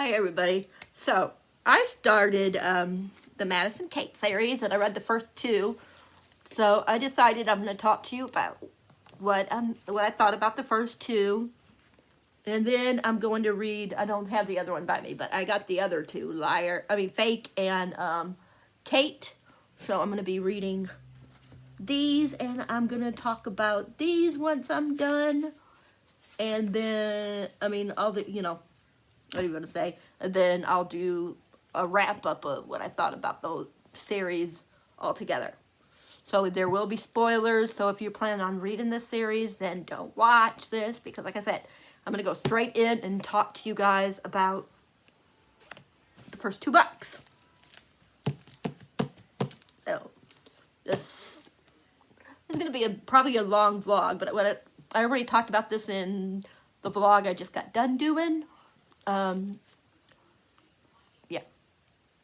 Hi everybody. So I started the Madison Tate series and I read the first two. So I decided I'm going to talk to you about what I thought about the first two. And then I'm going to read, I don't have the other one by me, but I got the other two, Fake and Kate. So I'm going to be reading these and I'm going to talk about these once I'm done. And then, all the, what are you going to say? And then I'll do a wrap up of what I thought about those series altogether. So there will be spoilers. So if you plan on reading this series, then don't watch this. Because like I said, I'm going to go straight in and talk to you guys about the first two books. So this is going to be probably a long vlog. But I already talked about this in the vlog I just got done doing.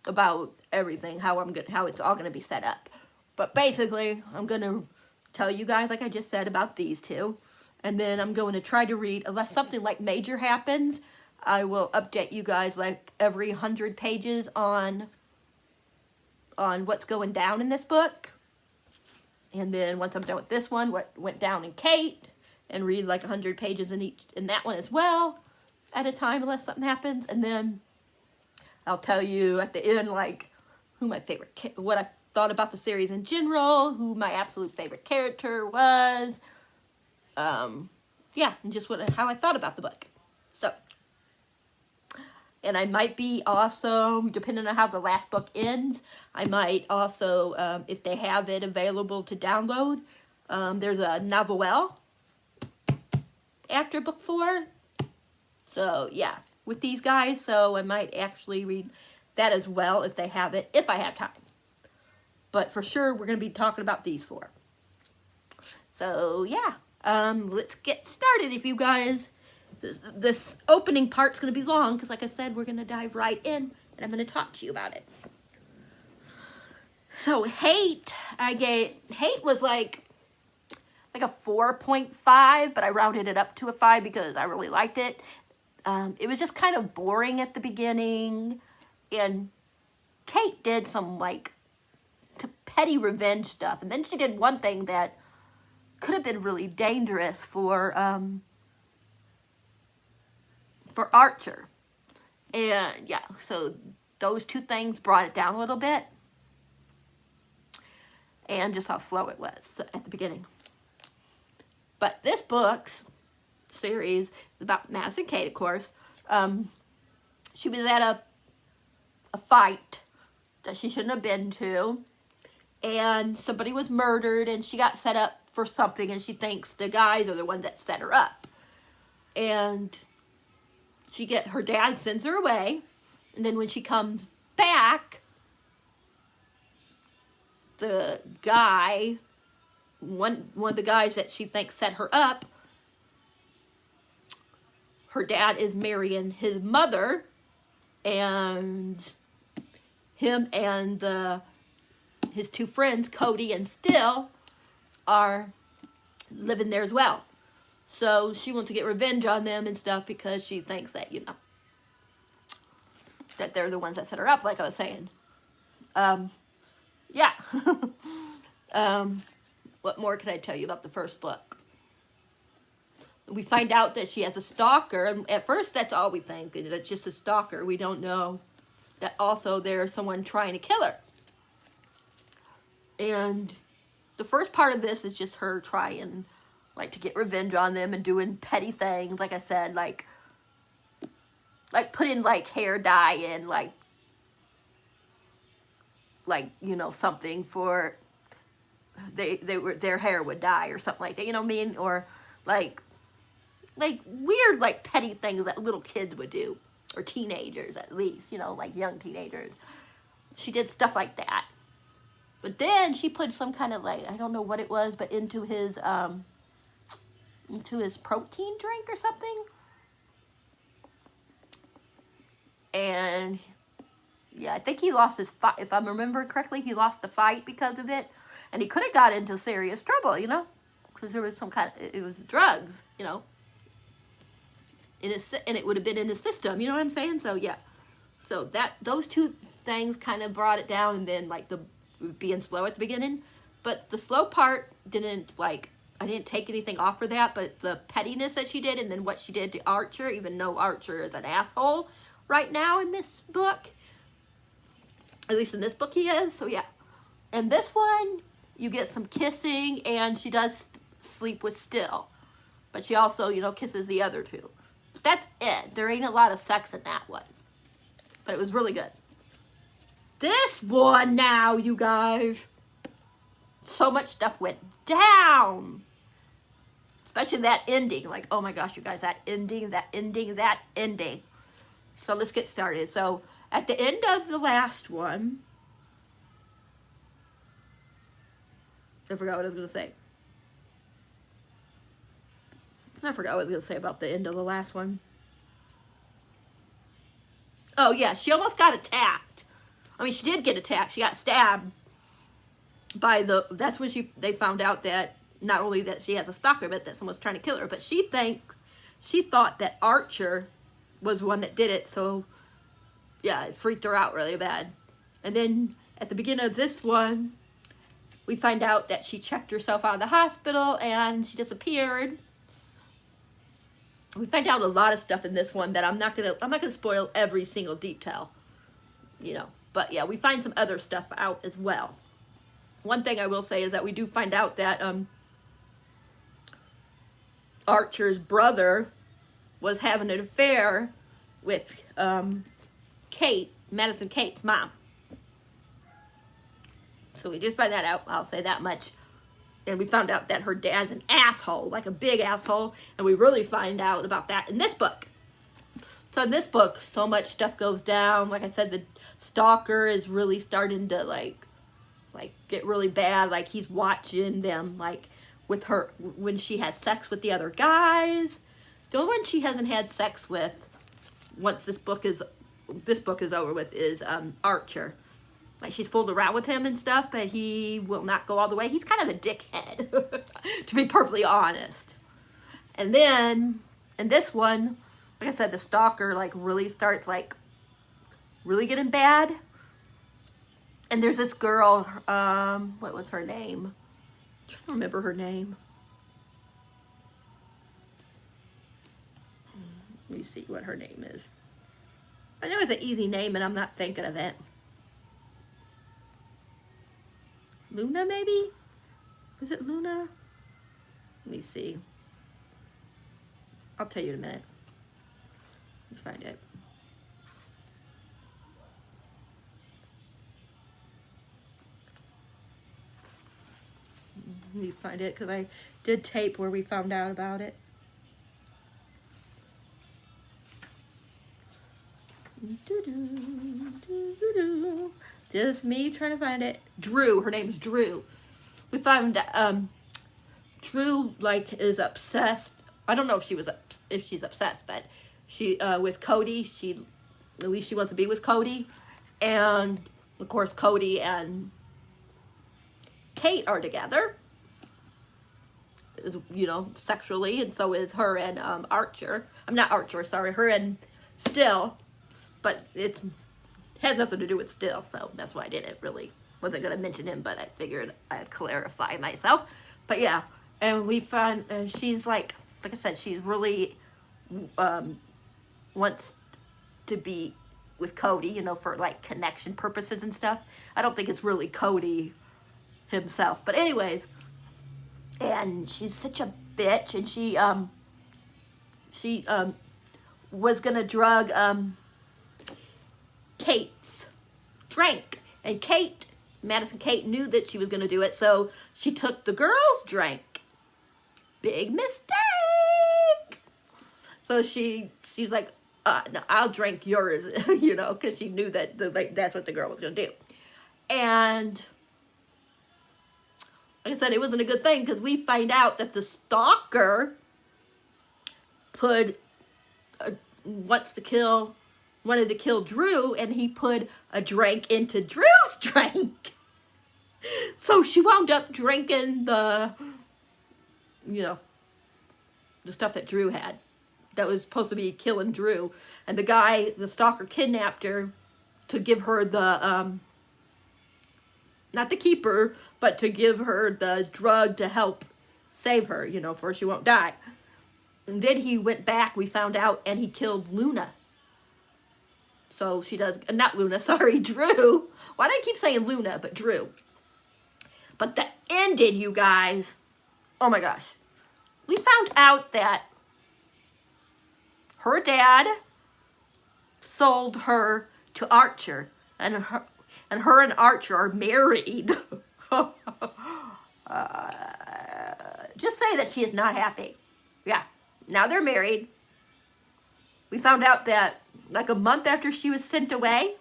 About everything, how it's all gonna be set up. But basically, I'm gonna tell you guys, like I just said, about these two, and then I'm going to try to read, unless something like major happens, I will update you guys like every 100 pages on what's going down in this book. And then once I'm done with this one, what went down in Kate, and read like 100 pages in that one as well at a time, unless something happens. And then I'll tell you at the end, like, what I thought about the series in general, who my absolute favorite character was. And just how I thought about the book. So, and I might be also, depending on how the last book ends, I might also, if they have it available to download, there's a novel after book 4. So, yeah. With these guys, so I might actually read that as well if they have it, if I have time. But for sure, we're going to be talking about these 4. So, yeah, let's get started. If you guys, this opening part's going to be long, because like I said, we're going to dive right in, and I'm going to talk to you about it. So, Hate was like a 4.5, but I rounded it up to a 5 because I really liked it. It was just kind of boring at the beginning, and Kate did some, like, petty revenge stuff, and then she did one thing that could have been really dangerous for Archer. And, yeah, so those two things brought it down a little bit, and just how slow it was at the beginning. But this book's series is about Madison Tate, of course. She was at a fight that she shouldn't have been to, and somebody was murdered, and she got set up for something, and she thinks the guys are the ones that set her up. And her dad sends her away, and then when she comes back, the guy, one of the guys that she thinks set her up, her dad is marrying his mother, and him and his two friends, Cody and Still, are living there as well. So she wants to get revenge on them and stuff because she thinks that, that they're the ones that set her up, like I was saying. Yeah. What more can I tell you about the first book? We find out that she has a stalker, and at first that's all we think, that it's just a stalker. We don't know that also there's someone trying to kill her. And the first part of this is just her trying, like, to get revenge on them and doing petty things, like I said, like putting, like, hair dye in, like, something for, their hair would dye or something like that, you know what I mean? Or, like weird, like, petty things that little kids would do, or teenagers at least, like young teenagers. She did stuff like that. But then she put some kind of, like, I don't know what it was, but into his protein drink or something. And yeah, I think he lost his fight, if I'm remembering correctly, he lost the fight because of it. And he could have got into serious trouble, because there was it was drugs, and it would have been in his system, you know what I'm saying? So, yeah. So those two things kind of brought it down, and then like the being slow at the beginning. But the slow part didn't like, I didn't take anything off for that, but the pettiness that she did and then what she did to Archer, even though Archer is an asshole right now in this book. At least in this book he is, so yeah. And this one, you get some kissing, and she does sleep with Still. But she also, you know, kisses the other two. But that's it. There ain't a lot of sex in that one. But it was really good. This one now, you guys. So much stuff went down. Especially that ending. Like, oh my gosh, you guys, that ending. So let's get started. So, at the end of the last one, I forgot what I was going to say. I forgot what I was going to say about the end of the last one. Oh, yeah, she almost got attacked. I mean, she did get attacked. She got stabbed by that's when they found out that not only that she has a stalker, but that someone's trying to kill her. But she thought that Archer was the one that did it, so yeah, it freaked her out really bad. And then at the beginning of this one, we find out that she checked herself out of the hospital and she disappeared. We find out a lot of stuff in this one that I'm not gonna spoil every single detail, you know. But yeah, we find some other stuff out as well. One thing I will say is that we do find out that Archer's brother was having an affair with Kate, Madison Kate's mom. So we did find that out, I'll say that much. And we found out that her dad's an asshole, like a big asshole. And we really find out about that in this book. So in this book, so much stuff goes down. Like I said, the stalker is really starting to like get really bad. Like he's watching them like with her when she has sex with the other guys. The only one she hasn't had sex with once this book is over with is Archer. Like she's fooled around with him and stuff, but he will not go all the way. He's kind of a dickhead, to be perfectly honest. And then in this one, like I said, the stalker like really starts like really getting bad. And there's this girl, what was her name? I'm trying to remember her name. Let me see what her name is. I know it's an easy name and I'm not thinking of it. Luna, maybe? Was it Luna? Let me see. I'll tell you in a minute. Let me find it. Let me find it because I did tape where we found out about it. Just me trying to find it. Drew. Her name's Drew. We found Drew like is obsessed. I don't know if she's obsessed, but she with Cody. At least she wants to be with Cody, and of course Cody and Kate are together. You know, sexually, and so is her and Archer. I'm not Archer. Sorry, her and Still, but it has nothing to do with Still, so that's why I didn't really, wasn't going to mention him, but I figured I'd clarify myself. But yeah, and we found, she's like I said, she's really wants to be with Cody, you know, for like connection purposes and stuff. I don't think it's really Cody himself, but anyways, and she's such a bitch, and she was going to drug Kate's drink. And Madison Kate knew that she was going to do it, so she took the girl's drink. Big mistake! So she's like, no, I'll drink yours, you know, because she knew that that's what the girl was going to do. And like I said, it wasn't a good thing because we find out that the stalker wanted to kill Drew, and he put a drink into Drew's drink. So she wound up drinking the stuff that Drew had that was supposed to be killing Drew. And the stalker kidnapped her to give her the, not to keep her, but to give her the drug to help save her, you know, for she won't die. And then he went back, we found out, and he killed Luna. So she does, not Luna, sorry, Drew. Why do I keep saying Luna, but Drew? But the ending, you guys, oh my gosh. We found out that her dad sold her to Archer, and her and Archer are married. Just say that she is not happy. Yeah, now they're married. We found out that like a month after she was sent away,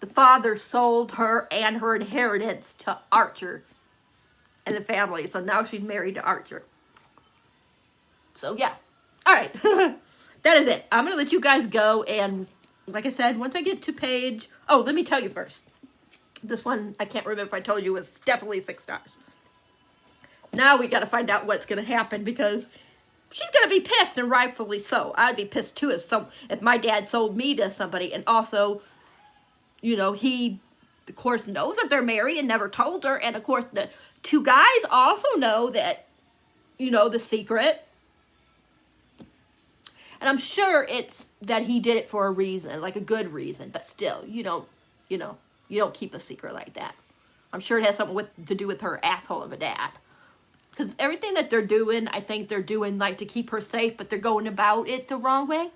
the father sold her and her inheritance to Archer and the family. So now she's married to Archer. So yeah. All right. That is it. I'm going to let you guys go. And like I said, once I get to page... Oh, let me tell you first. This one, I can't remember if I told you, was definitely 6 stars. Now we got to find out what's going to happen because she's going to be pissed, and rightfully so. I'd be pissed too if my dad sold me to somebody, and also, you know, he, of course, knows that they're married and never told her. And of course, the 2 guys also know that, you know, the secret. And I'm sure it's that he did it for a reason, like a good reason. But still, you don't keep a secret like that. I'm sure it has something to do with her asshole of a dad. Because everything that they're doing, I think they're doing like to keep her safe, but they're going about it the wrong way.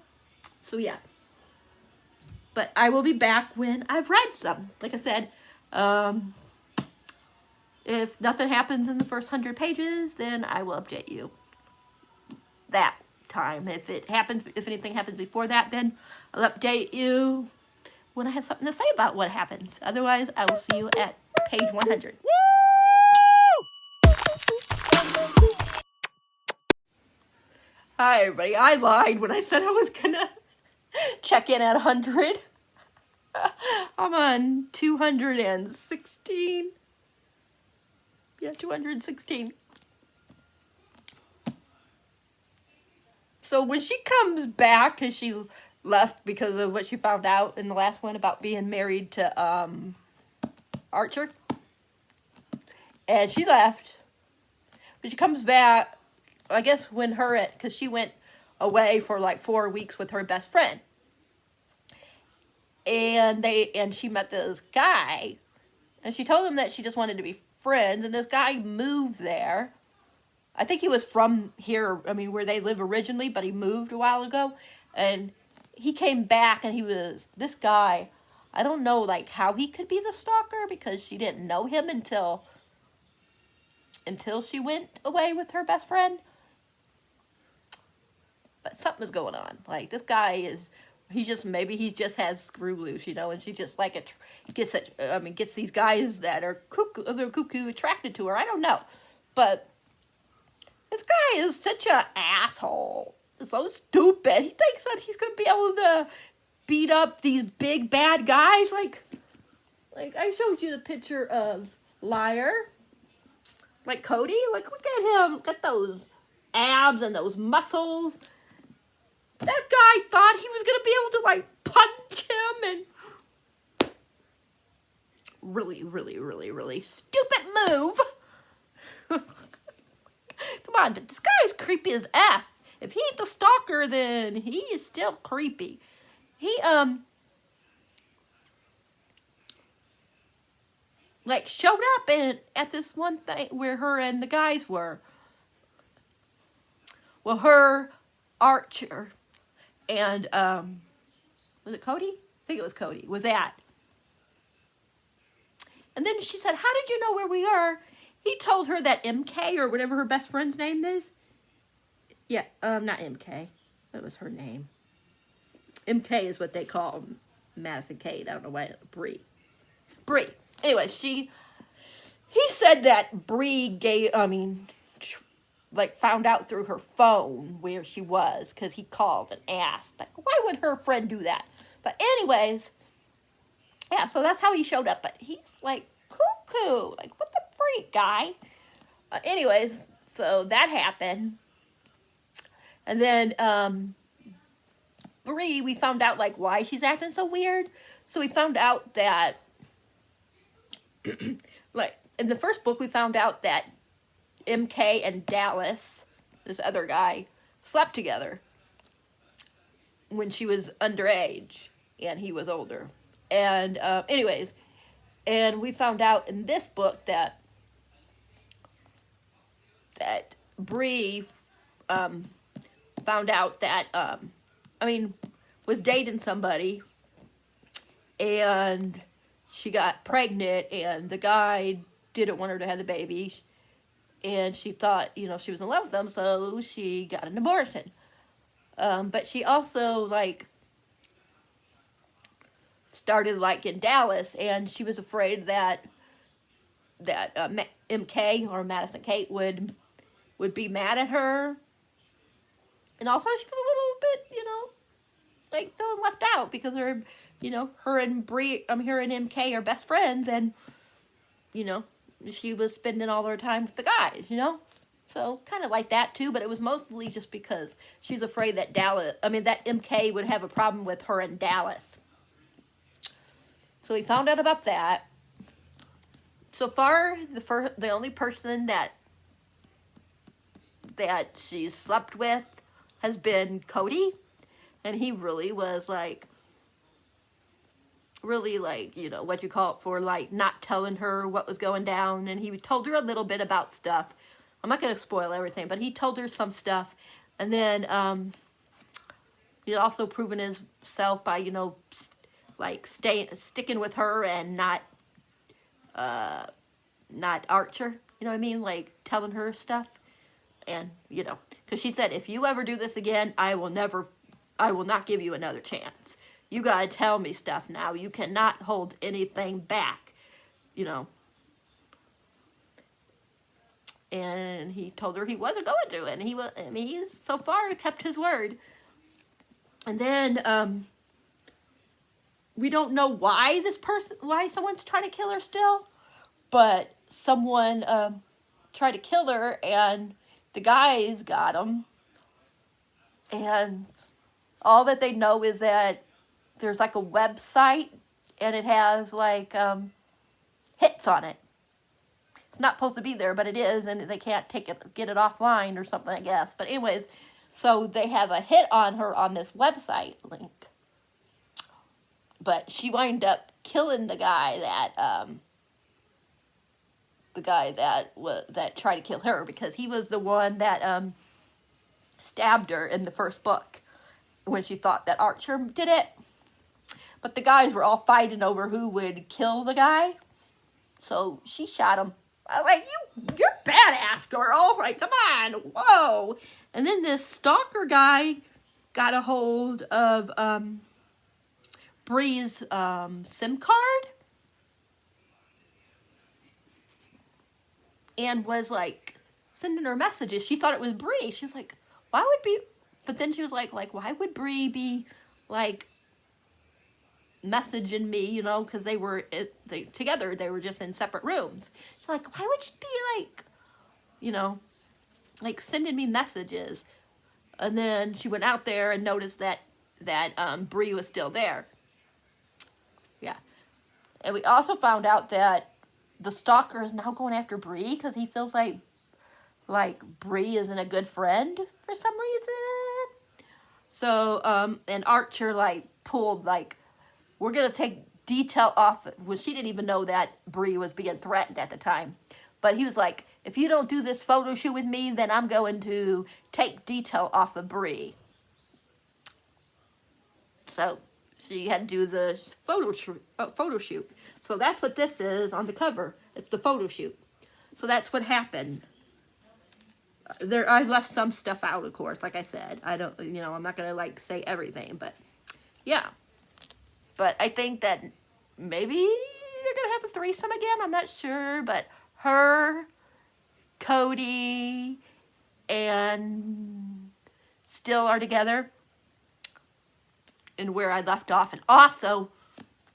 So yeah. But I will be back when I've read some. Like I said, if nothing happens in the first 100 pages, then I will update you that time. If anything happens before that, then I'll update you when I have something to say about what happens. Otherwise, I will see you at page 100. Hi, everybody. I lied when I said I was gonna check in at 100. I'm on 216. Yeah, 216. So when she comes back, because she left because of what she found out in the last one about being married to Archer. And she left. But she comes back, I guess when because she went away for like 4 weeks with her best friend. And she met this guy. And she told him that she just wanted to be friends. And this guy moved there. I think he was from here, I mean, where they live originally, but he moved a while ago. And he came back, and this guy, I don't know, like, how he could be the stalker, because she didn't know him until she went away with her best friend. But something was going on. Like, this guy maybe he just has screw loose, you know, and she just, like, gets these guys that are cuckoo attracted to her. I don't know. But this guy is such an asshole. So stupid. He thinks that he's going to be able to beat up these big bad guys. Like I showed you the picture of Liar. Like Cody. Like, look at him. Look at those abs and those muscles. That guy thought he was going to be able to, like, punch him. And really, really, really, really stupid move. Come on, but this guy's creepy as F. If he ain't the stalker, then he is still creepy. He, like, showed up at this one thing where her and the guys were. Well, her, Archer, and, was it Cody? I think it was Cody, was at. And then she said, how did you know where we are? He told her that MK, or whatever her best friend's name is. Yeah, not MK. What was her name? MK is what they call Madison Kate. I don't know why. Bree. Anyway, he said that Bree found out through her phone where she was, because he called and asked. Like, why would her friend do that? But anyways, yeah, so that's how he showed up. But he's like cuckoo. Like, what the freak, guy? Anyways, so that happened. And then, Bree, we found out like why she's acting so weird. So we found out that like in the first book we found out that MK and Dallas, this other guy, slept together when she was underage and he was older. And anyways, and we found out in this book that Bree found out that was dating somebody, and she got pregnant, and the guy didn't want her to have the baby, and she thought, she was in love with him, so she got an abortion. But she also, like, started liking Dallas, and she was afraid that MK, or Madison Kate, would be mad at her. And also she was a little bit, like feeling left out because her and MK are best friends, and, she was spending all her time with the guys, So kind of like that too, but it was mostly just because she was afraid that that MK would have a problem with her and Dallas. So we found out about that. So far, the only person that she's slept with has been Cody, and he really was like, what you call it, for like not telling her what was going down, and he told her a little bit about stuff. I'm not going to spoil everything, but he told her some stuff, and then he also proven himself by sticking with her and not Archer, you know what I mean, like telling her stuff. And, because she said, if you ever do this again, I will not give you another chance. You got to tell me stuff now. You cannot hold anything back, And he told her he wasn't going to, and he's so far kept his word. And then, we don't know why someone's trying to kill her still, but someone, tried to kill her, and the guys got him, and all that they know is that there's like a website, and it has like hits on it. It's not supposed to be there, but it is, and they can't get it offline or something, I guess. But anyways, so they have a hit on her on this website link, but she wound up killing the guy that tried to kill her, because he was the one that stabbed her in the first book when she thought that Archer did it. But the guys were all fighting over who would kill the guy, so she shot him. I was like, you're badass, girl. Like, come on, whoa. And then this stalker guy got a hold of Bree's SIM card, and was like sending her messages. She thought it was Bree. She was like, why would Bree? But then she was like, why would Bree be like messaging me? Because they were together. They were just in separate rooms. She's like, why would she be like sending me messages? And then she went out there and noticed that Bree was still there. Yeah, and we also found out that the stalker is now going after Bree because he feels like Bree isn't a good friend for some reason. So, and Archer pulled we're gonna take detail off. Well, she didn't even know that Bree was being threatened at the time, but he was like, if you don't do this photo shoot with me, then I'm going to take detail off of Bree. So she had to do the photo shoot. So that's what this is on the cover. It's the photo shoot. So that's what happened. I left some stuff out, of course. Like I said, I'm not gonna say everything, but yeah. But I think that maybe they're gonna have a threesome again. I'm not sure, but her, Cody, and still are together, and where I left off. And also,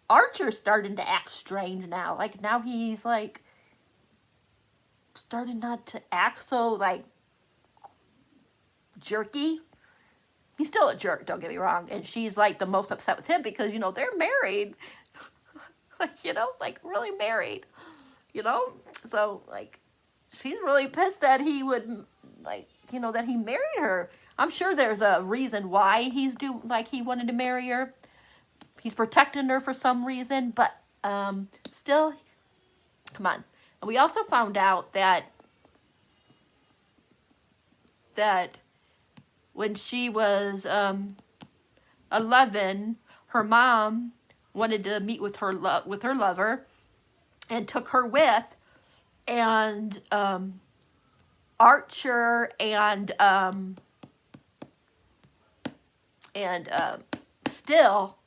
Archer's starting to act strange now. Now he's starting not to act so jerky. he's still a jerk, don't get me wrong. And she's like the most upset with him because, you know, they're married. Like, you know, like really married, you know? So, like, she's really pissed that he would, like, you know, that he married her. I'm sure there's a reason why he wanted to marry her. He's protecting her for some reason, but still, come on. And we also found out that when she was 11, her mom wanted to meet with her lover and took her with, and Archer and Still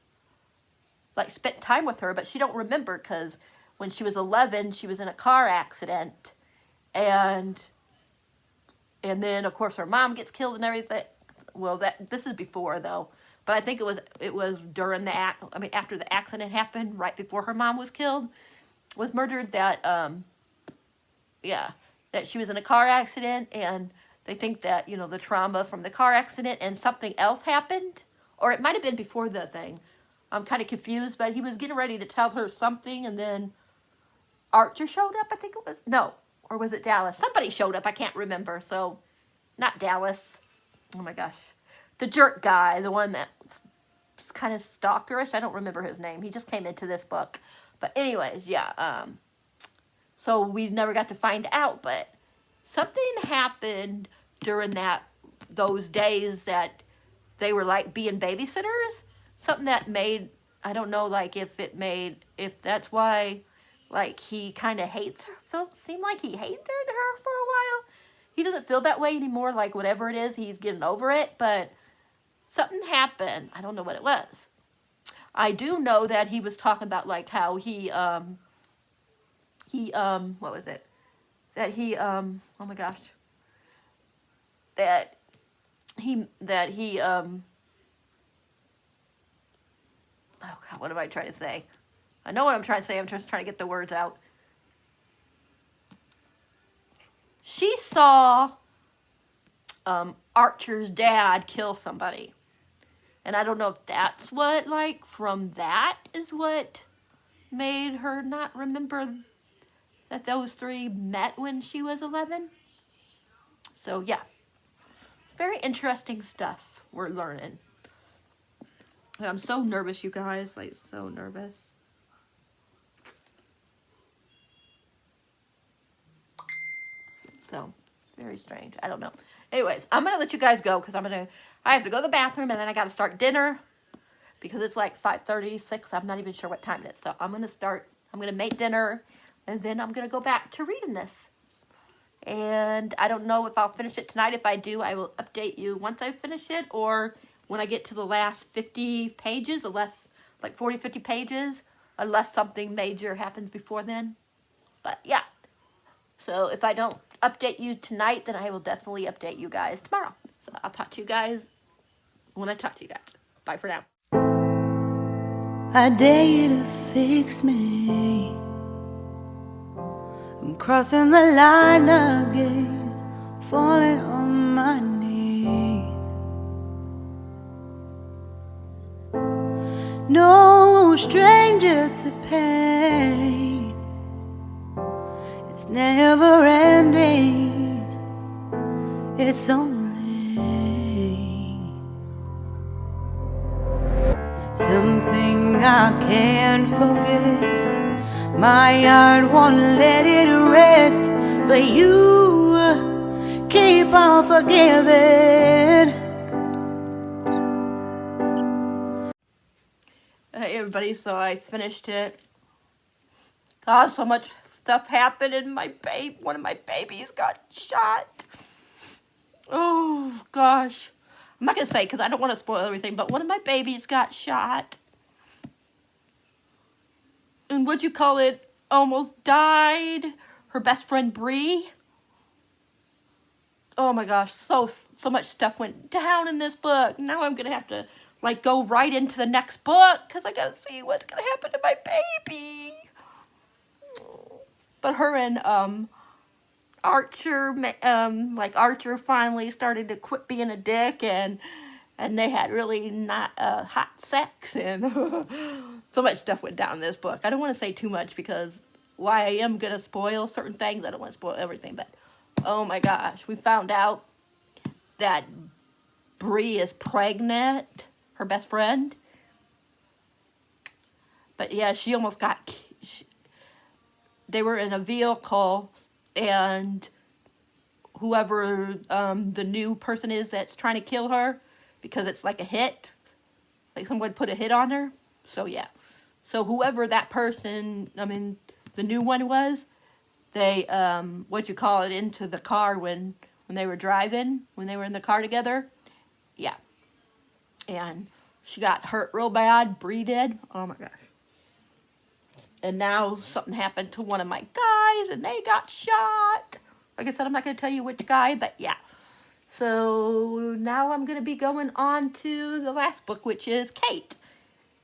like spent time with her, but she don't remember because when she was 11, she was in a car accident, and then of course her mom gets killed and everything. Well, this is before though, but I think it was during after the accident happened, right before her mom was killed, was murdered. That she was in a car accident, and they think that, you know, the trauma from the car accident and something else happened, or it might have been before the thing. I'm kind of confused, but he was getting ready to tell her something, and then Archer showed up, I think it was. No, or was it Dallas? Somebody showed up, I can't remember. So, not Dallas. Oh my gosh. The jerk guy, the one that's kind of stalkerish. I don't remember his name. He just came into this book. But anyways, yeah. So we never got to find out, but something happened during those days that they were like being babysitters. Something that made, I don't know, like if that's why, like, he kind of hates her. Seemed like he hated her for a while. He doesn't feel that way anymore. Like, whatever it is, he's getting over it. But something happened. I don't know what it was. I do know that he was talking about, like, how he what was it? That he, oh my gosh. That he, oh God, what am I trying to say? I know what I'm trying to say. I'm just trying to get the words out. She saw Archer's dad kill somebody. And I don't know if that's what, like, from that is what made her not remember that those three met when she was 11. So, yeah. Very interesting stuff we're learning. And I'm so nervous, you guys. Like, so nervous. So, very strange. I don't know. Anyways, I'm going to let you guys go because I have to go to the bathroom and then I got to start dinner because it's like 5:36. I'm not even sure what time it is. So, I'm going to make dinner and then I'm going to go back to reading this. And I don't know if I'll finish it tonight. If I do, I will update you once I finish it, or when I get to the last 50 pages, like 40, 50 pages, unless something major happens before then. But yeah. So if I don't update you tonight, then I will definitely update you guys tomorrow. So I'll talk to you guys when I talk to you guys. Bye for now. I dare you to fix me. I'm crossing the line again, falling on my knees. No stranger to pain, it's never ending, it's only something I can't forget. My heart won't let it rest, but you keep on forgiving. Hey everybody, so I finished it. God, so much stuff happened and one of my babies got shot. Oh gosh. I'm not going to say because I don't want to spoil everything, but one of my babies got shot. And what'd you call it? Almost died. Her best friend Bree. Oh my gosh, so much stuff went down in this book. Now I'm gonna have to like go right into the next book because I gotta see what's gonna happen to my baby. But her and Archer, Archer finally started to quit being a dick, and and they had really not hot sex, and so much stuff went down in this book. I don't want to say too much because why I am gonna spoil certain things. I don't want to spoil everything, but oh my gosh, we found out that Bree is pregnant, her best friend. But yeah, she almost got. They were in a vehicle, and whoever the new person is that's trying to kill her, because it's like a hit, like someone put a hit on her. So yeah, so whoever that person, I mean, the new one was, they into the car when they were driving, when they were in the car together. Yeah, and she got hurt real bad. Bree did. Oh my gosh. And now something happened to one of my guys, and they got shot. Like I said, I'm not going to tell you which guy, but yeah. So now I'm going to be going on to the last book, which is Kate.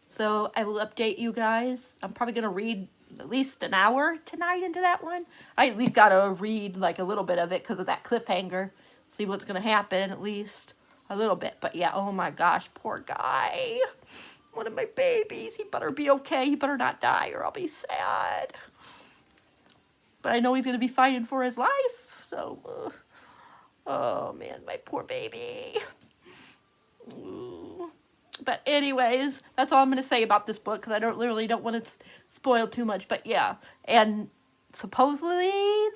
So I will update you guys. I'm probably going to read at least an hour tonight into that one. I at least got to read like a little bit of it because of that cliffhanger. See what's going to happen, at least a little bit. But yeah, oh my gosh, poor guy. One of my babies. He better be okay. He better not die or I'll be sad. But I know he's going to be fighting for his life. So, oh man, my poor baby. Ooh. But anyways, that's all I'm going to say about this book because I really don't want to spoil too much. But yeah, and supposedly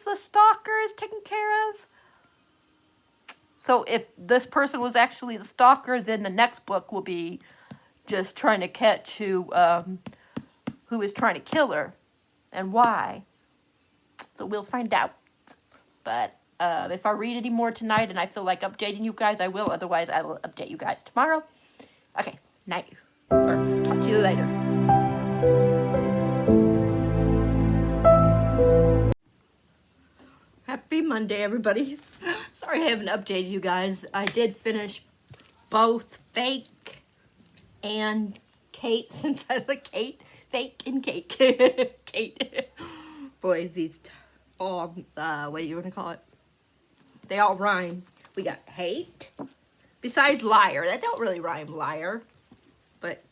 the stalker is taken care of. So if this person was actually the stalker, then the next book will be just trying to catch who is trying to kill her and why. So we'll find out. But if I read any more tonight and I feel like updating you guys, I will. Otherwise, I will update you guys tomorrow. Okay, night. Or talk to you later. Happy Monday, everybody. Sorry I haven't updated you guys. I did finish both Fake and Kate, since I like Kate, Fake and Cake. Kate. Boy, these all, what do you want to call it? They all rhyme. We got hate, besides liar. That don't really rhyme, liar. But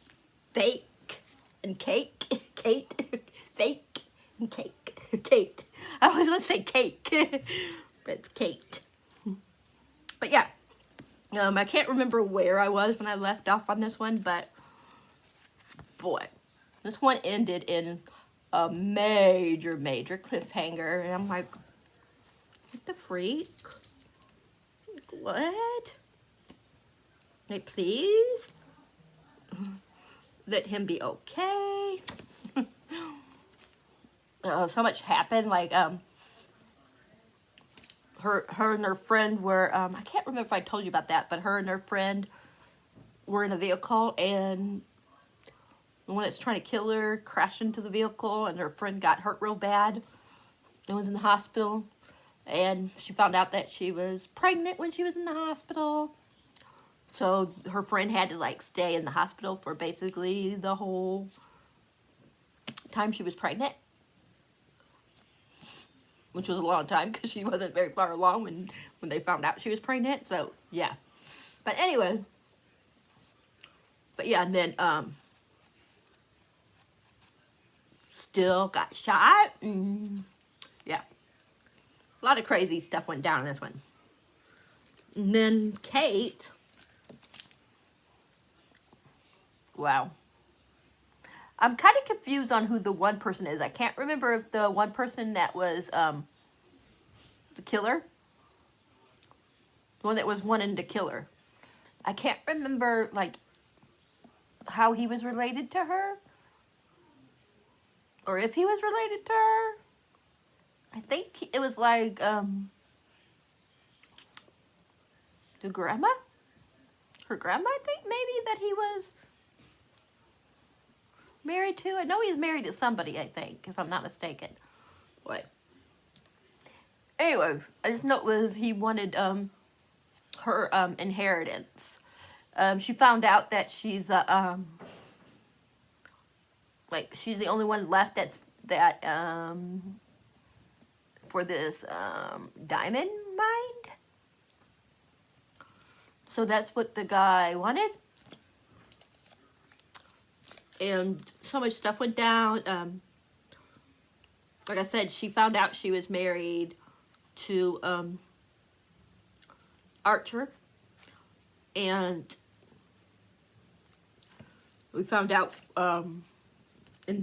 fake and cake, Kate, fake and cake, Kate. I always want to say cake, but it's Kate. But yeah. I can't remember where I was when I left off on this one, but boy, this one ended in a major cliffhanger, and I'm like, what the freak? What? Hey, please? Let him be okay. So much happened, like, her and her friend were, I can't remember if I told you about that, but her and her friend were in a vehicle, and the one that's trying to kill her crashed into the vehicle, and her friend got hurt real bad and was in the hospital. And she found out that she was pregnant when she was in the hospital. So her friend had to like stay in the hospital for basically the whole time she was pregnant. Which was a long time because she wasn't very far along when they found out she was pregnant. So, yeah. But anyway. But yeah, and then, still got shot. Yeah. A lot of crazy stuff went down in this one. And then Kate. Wow. I'm kind of confused on who the one person is. I can't remember if the one person that was the killer. The one that was wanting to kill her. I can't remember, like, how he was related to her. Or if he was related to her. I think it was like, the grandma? Her grandma, I think, maybe, that he was married to. I know he's married to somebody, I think, if I'm not mistaken. What? Anyway, I just know it was he wanted her inheritance. She found out that she's like she's the only one left that for this diamond mine. So that's what the guy wanted. And so much stuff went down. Like I said, she found out she was married to Archer. And we found out in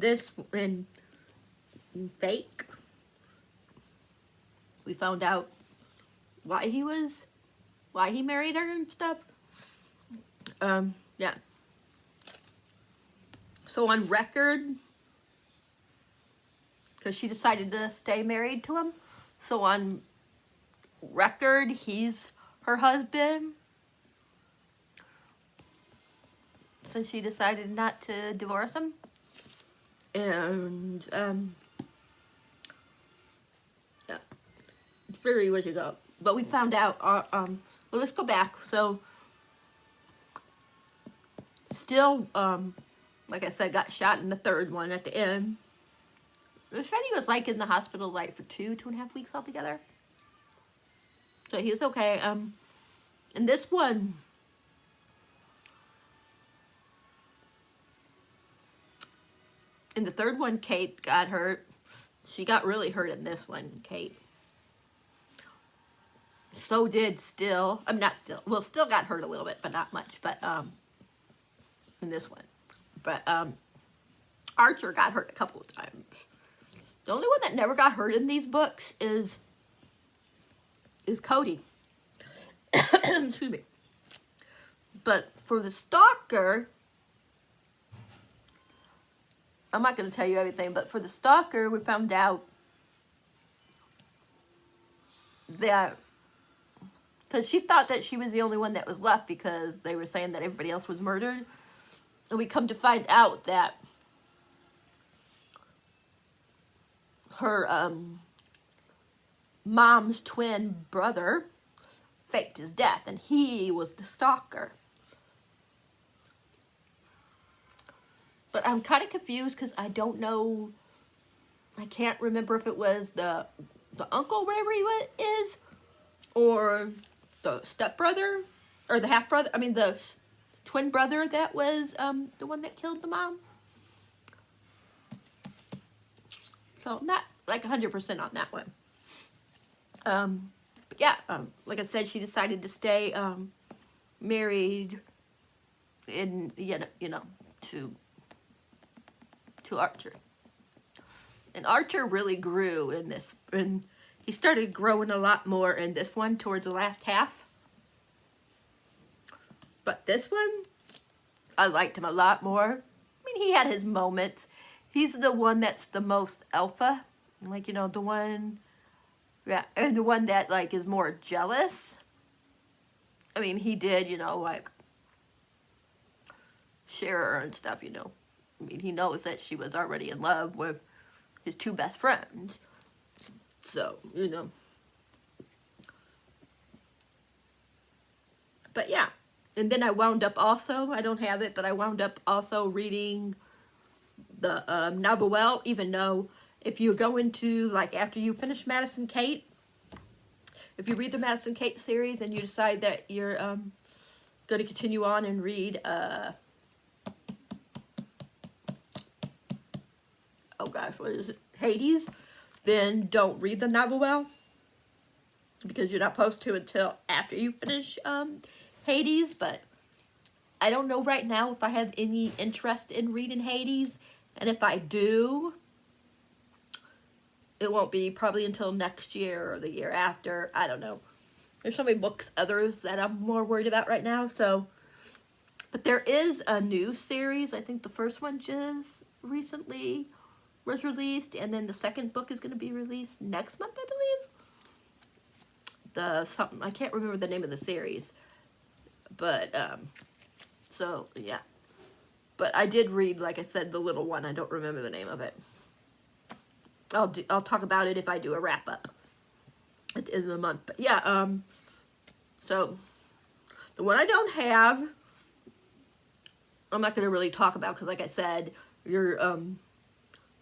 Fake, we found out why he married her and stuff. Yeah. So on Record, because she decided to stay married to him, so on Record, he's her husband, since she decided not to divorce him. And yeah, it's very years ago. But we found out. Well, let's go back. So, still, like I said, got shot in the third one at the end. They said he was like in the hospital like for 2.5 weeks altogether. So he was okay. And this one, in the third one, Kate got hurt. She got really hurt in this one, Kate. So did Still. Not Still. Well, Still got hurt a little bit, but not much. But, in this one. But, Archer got hurt a couple of times. The only one that never got hurt in these books is Cody. Excuse me. But for the Stalker, I'm not going to tell you everything, but for the Stalker, we found out that, because she thought that she was the only one that was left because they were saying that everybody else was murdered. And we come to find out that her mom's twin brother faked his death, and he was the Stalker. But I'm kind of confused because I don't know. I can't remember if it was the uncle, whatever he is, or the stepbrother, or the half brother. I mean, the twin brother that was the one that killed the mom. So not like 100% on that one. But yeah, like I said, she decided to stay married in to Archer. And Archer really grew in this, and he started growing a lot more in this one towards the last half. But this one, I liked him a lot more. I mean, he had his moments. He's the one that's the most alpha. Like, the one, yeah, and the one that, like, is more jealous. I mean, he did, like, share her and stuff, I mean, he knows that she was already in love with his two best friends. So, But yeah. And then I wound up also, I don't have it, but I wound up also reading the novel, even though if you go into, like, after you finish Madison Kate, if you read the Madison Kate series and you decide that you're going to continue on and read, oh gosh, what is it? Hades, then don't read the novel, because you're not supposed to until after you finish Hades. But I don't know right now if I have any interest in reading Hades, and if I do, it won't be probably until next year or the year after. I don't know. There's so many books, others that I'm more worried about right now. So, but there is a new series. I think the first one just recently was released, and then the second book is going to be released next month, I believe. I can't remember the name of the series, but so yeah. But I did read, like I said, the little one. I don't remember the name of it. I'll talk about it if I do a wrap up at the end of the month. But yeah, so the one I don't have, I'm not going to really talk about, because like I said, you're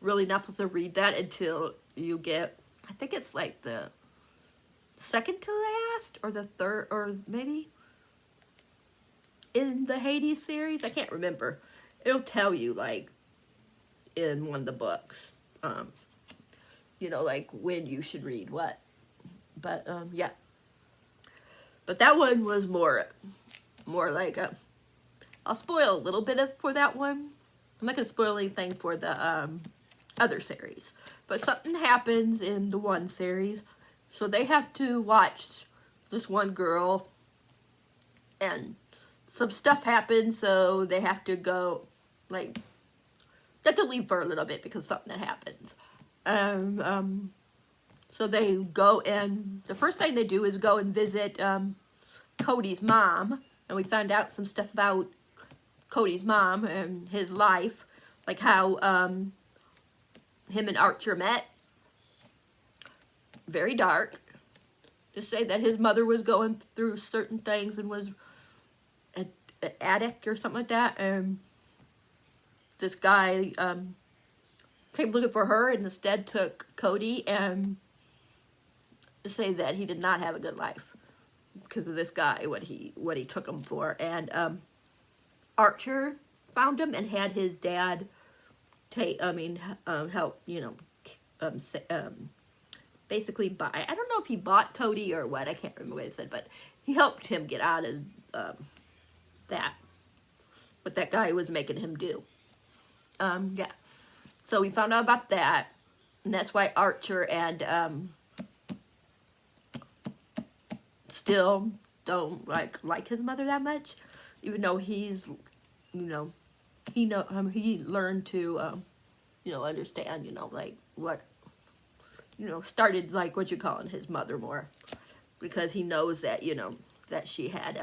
really not supposed to read that until you get, I think it's like the second to last or the third, or maybe in the Hades series. I can't remember. It'll tell you, like, in one of the books, you know, like, when you should read what. But, yeah. But that one was more like, I'll spoil a little bit for that one. I'm not going to spoil anything for the other series. But something happens in the one series, so they have to watch this one girl, and some stuff happens, so they have to go, like, they have to leave for a little bit because something that happens. So they go, and the first thing they do is go and visit Cody's mom, and we find out some stuff about Cody's mom and his life, like how him and Archer met. Very dark. Just say that his mother was going through certain things and was an addict or something like that, and this guy came looking for her and instead took Cody, and to say that he did not have a good life because of this guy, what he took him for. And Archer found him and had his dad help, you know, basically buy. I don't know if he bought Cody or what. I can't remember what he said, but he helped him get out of what that guy was making him do. Yeah. So we found out about that, and that's why Archer and still don't like his mother that much, even though he's, you know, he learned to you know, understand, you know, like what, you know, started like what you calling his mother more, because he knows that, you know, that she had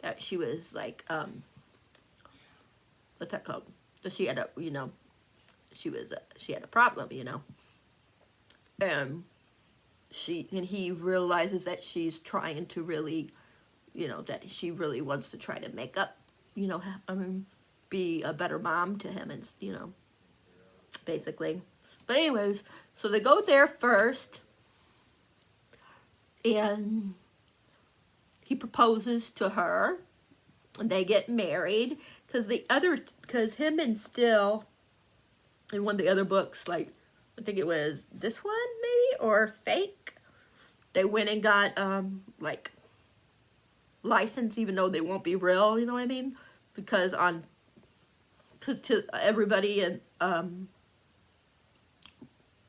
that she was like what's that called? That she had a, you know, she had a problem, you know, and he realizes that she's trying to really, you know, that she really wants to try to make up, you know, be a better mom to him, and, you know, basically. But anyways, so they go there first, and he proposes to her, and they get married, because him and Still, in one of the other books, like, I think it was this one, maybe, or Fake, they went and got, like, license, even though they won't be real, you know what I mean? Because to everybody, and,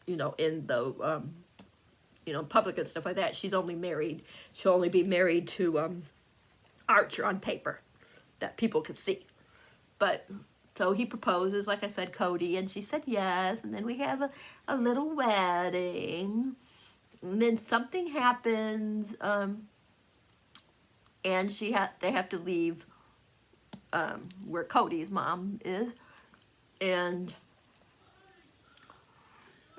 you know, in the, you know, public and stuff like that, she'll only be married to, Archer on paper, that people could see. But, so he proposes, like I said, Cody, and she said yes, and then we have a little wedding, and then something happens, and they have to leave, where Cody's mom is, and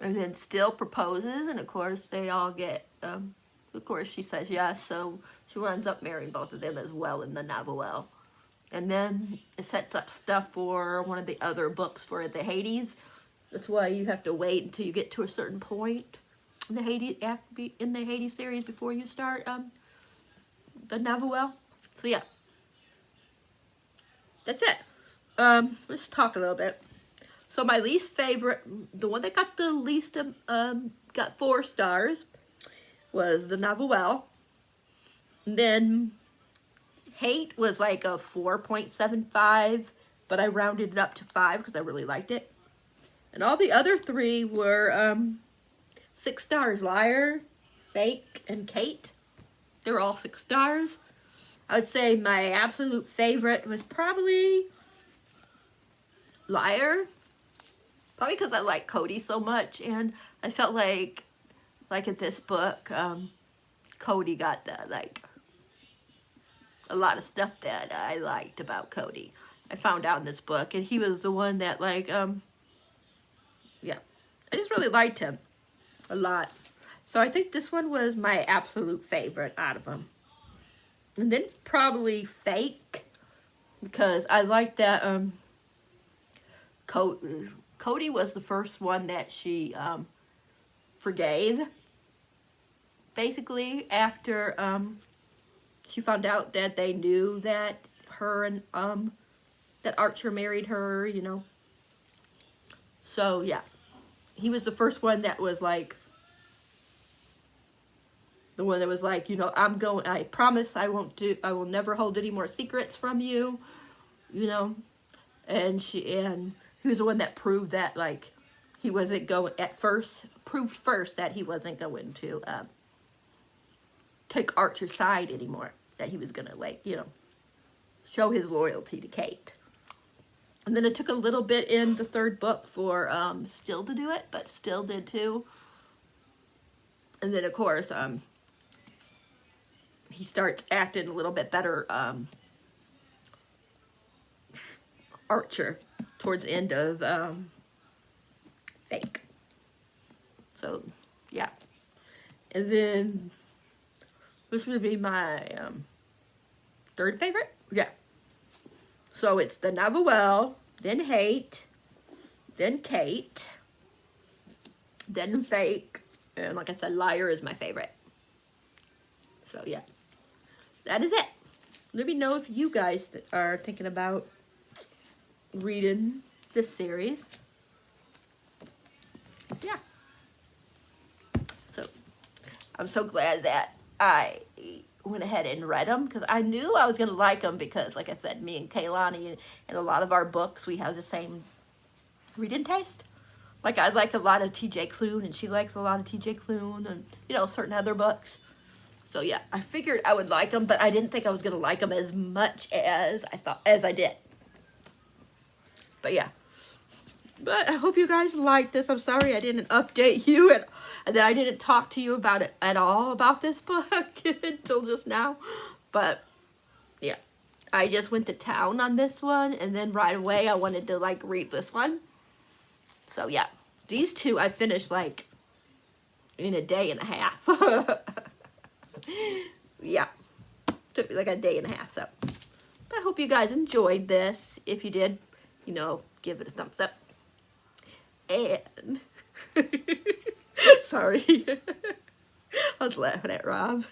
then Still proposes, and of course they all get, of course she says yes, so she winds up marrying both of them as well in the novel. And then it sets up stuff for one of the other books for the Hades. That's why you have to wait until you get to a certain point in the Hades series before you start the novel. So yeah, that's it. Let's talk a little bit. So my least favorite, the one that got the least, got 4 stars, was the novel. Then Hate was like a 4.75, but I rounded it up to 5 because I really liked it. And all the other 3 were 6 stars. Liar, Fake, and Kate. They were all 6 stars. I would say my absolute favorite was probably Liar. Probably because I like Cody so much, and I felt like in this book, Cody got a lot of stuff that I liked about Cody. I found out in this book, and he was the one that, yeah, I just really liked him a lot. So I think this one was my absolute favorite out of them. And then it's probably Fake, because I like that Cody was the first one that she forgave, basically, after she found out that they knew that her and that Archer married her, you know. So yeah, he was the first one that was like, the one that was like, you know, I promise I will never hold any more secrets from you, you know. And he was the one that proved that, like, he wasn't going proved first that he wasn't going to take Archer's side anymore, that he was gonna, like, you know, show his loyalty to Kate. And then it took a little bit in the third book for Still to do it, but Still did too. And then of course he starts acting a little bit better, Archer, towards the end of Fake. So yeah. And then this would be my third favorite. Yeah. So it's the Neverwell, then Hate, then Kate, then Fake, and like I said, Liar is my favorite. So yeah, that is it. Let me know if you guys are thinking about reading this series. Yeah. So I'm so glad that I went ahead and read them, because I knew I was going to like them, because like I said, me and Kaylani and a lot of our books, we have the same reading taste. Like, I like a lot of T.J. Klune, and she likes a lot of T.J. Klune, and, you know, certain other books. So yeah, I figured I would like them, but I didn't think I was going to like them as much as I did. But yeah. But I hope you guys liked this. I'm sorry I didn't update you and that I didn't talk to you about it at all, about this book until just now. But yeah, I just went to town on this one, and then right away I wanted to like read this one. So yeah, these two I finished like in a day and a half. Yeah, took me like a day and a half. So but I hope you guys enjoyed this. If you did, you know, give it a thumbs up. And sorry, I was laughing at Rob.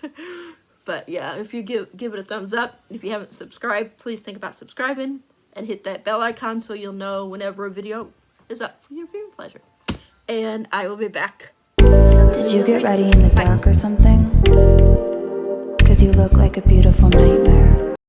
But yeah, if you give it a thumbs up, if you haven't subscribed, please think about subscribing and hit that bell icon so you'll know whenever a video is up for your viewing pleasure. And I will be back. Did you get ready in the dark or something? 'Cause you look like a beautiful nightmare.